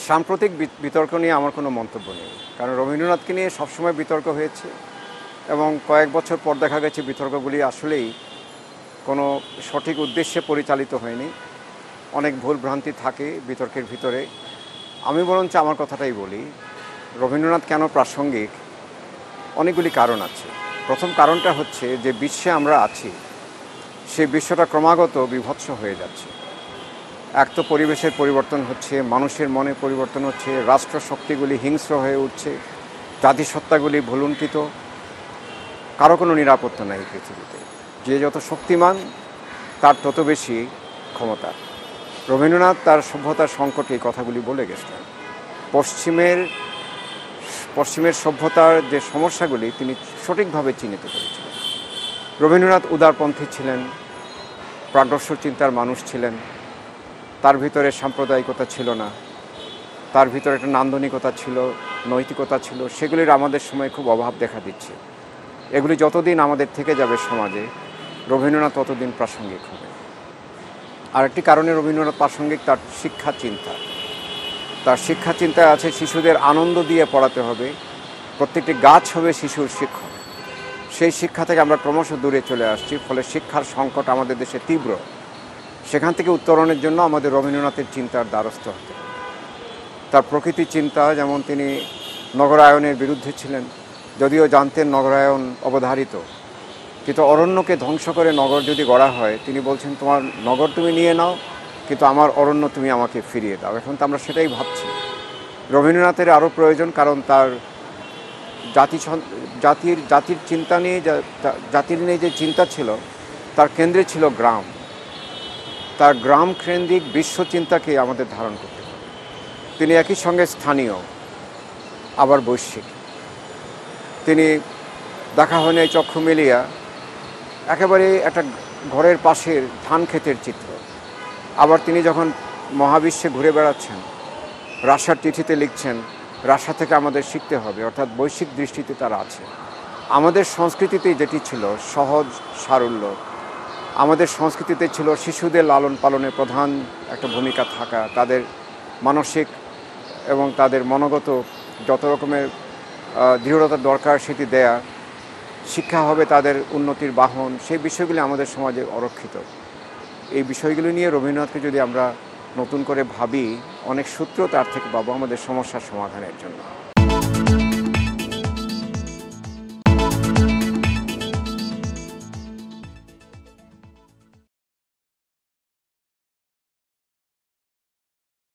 সাম্প্রতিক বিতর্ক নিয়ে আমার কোনো মন্তব্য নেই, কারণ রবীন্দ্রনাথকে নিয়ে সবসময় বিতর্ক হয়েছে এবং কয়েক বছর পর দেখা গেছে বিতর্কগুলি আসলেই কোনো সঠিক উদ্দেশ্যে পরিচালিত হয়নি। অনেক ভুল ভ্রান্তি থাকে বিতর্কের ভিতরে। আমি বরঞ্চ আমার কথাটাই বলি, রবীন্দ্রনাথ কেন প্রাসঙ্গিক, অনেকগুলি কারণ আছে। প্রথম কারণটা হচ্ছে যে বিশ্বে আমরা আছি, সেই বিশ্বটা ক্রমাগত বিভৎস হয়ে যাচ্ছে। এক তো পরিবেশের পরিবর্তন হচ্ছে, মানুষের মনে পরিবর্তন হচ্ছে, রাষ্ট্র শক্তিগুলি হিংস্র হয়ে উঠছে, জাতিসত্তাগুলি ভুলুণ্ঠিত, কারো কোনো নিরাপত্তা নাই পৃথিবীতে। যে যত শক্তিমান তার তত বেশি ক্ষমতা। রবীন্দ্রনাথ তার সভ্যতার সংকটে এই কথাগুলি বলে গেছিলেন। পশ্চিমের সভ্যতার যে সমস্যাগুলি তিনি সঠিকভাবে চিহ্নিত করেছিলেন। রবীন্দ্রনাথ উদারপন্থী ছিলেন, প্রাগ্রস্য চিন্তার মানুষ ছিলেন। তার ভিতরে সাম্প্রদায়িকতা ছিল না, তার ভিতরে একটা নান্দনিকতা ছিল, নৈতিকতা ছিল। সেগুলির আমাদের সময় খুব অভাব দেখা দিচ্ছে। এগুলি যতদিন আমাদের থেকে যাবে সমাজে, রবীন্দ্রনাথ ততদিন প্রাসঙ্গিক হবে। আরেকটি কারণে রবীন্দ্রনাথ প্রাসঙ্গিক তার শিক্ষা চিন্তা। তার শিক্ষা চিন্তায় আছে শিশুদের আনন্দ দিয়ে পড়াতে হবে, প্রত্যেকটি গাছ হবে শিশুর শিক্ষক। সেই শিক্ষা থেকে আমরা ক্রমশ দূরে চলে আসছি, ফলে শিক্ষার সংকট আমাদের দেশে তীব্র। সেখান থেকে উত্তরণের জন্য আমাদের রবীন্দ্রনাথের চিন্তার দ্বারস্থ হতে হবে। তার প্রকৃতি চিন্তা, যেমন তিনি নগরায়নের বিরুদ্ধে ছিলেন, যদিও জানতেন নগরায়ন অবধারিত, কিন্তু অরণ্যকে ধ্বংস করে নগর যদি গড়া হয়, তিনি বলছেন তোমার নগর তুমি নিয়ে নাও, কিন্তু আমার অরণ্য তুমি আমাকে ফিরিয়ে দাও। এখন তো আমরা সেটাই ভাবছি। রবীন্দ্রনাথের আরও প্রয়োজন, কারণ তার জাতির চিন্তা নিয়ে, জাতির নিয়ে যে চিন্তা ছিল, তার কেন্দ্রে ছিল গ্রাম। তার গ্রাম কেন্দ্রিক বিশ্ব চিন্তাকে আমাদের ধারণ করতে হবে। তিনি একই সঙ্গে স্থানীয় আবার বৈশ্বিক। তিনি দেখা হয়নি চক্ষু মেলিয়া একেবারে একটা ঘরের পাশের ধান ক্ষেতের চিত্র। আবার তিনি যখন মহাবিশ্বে ঘুরে বেড়াচ্ছেন, রাশার চিঠিতে লিখছেন, রাশা থেকে আমাদের শিখতে হবে, অর্থাৎ বৈশ্বিক দৃষ্টিতে তারা আছে। আমাদের সংস্কৃতিতে যেটি ছিল সহজ সারল্য, আমাদের সংস্কৃতিতে ছিল শিশুদের লালন পালনে প্রধান একটা ভূমিকা থাকা, তাদের মানসিক এবং তাদের মনোগত যত রকমের দৃঢ়তার দরকার সেটি দেয়া, শিক্ষা হবে তাদের উন্নতির বাহন। সেই বিষয়গুলি আমাদের সমাজে অরক্ষিত। এই বিষয়গুলি নিয়ে রবীন্দ্রনাথকে যদি আমরা নতুন করে ভাবি, অনেক সূত্র তার থেকে পাবো আমাদের সমস্যার সমাধানের জন্য।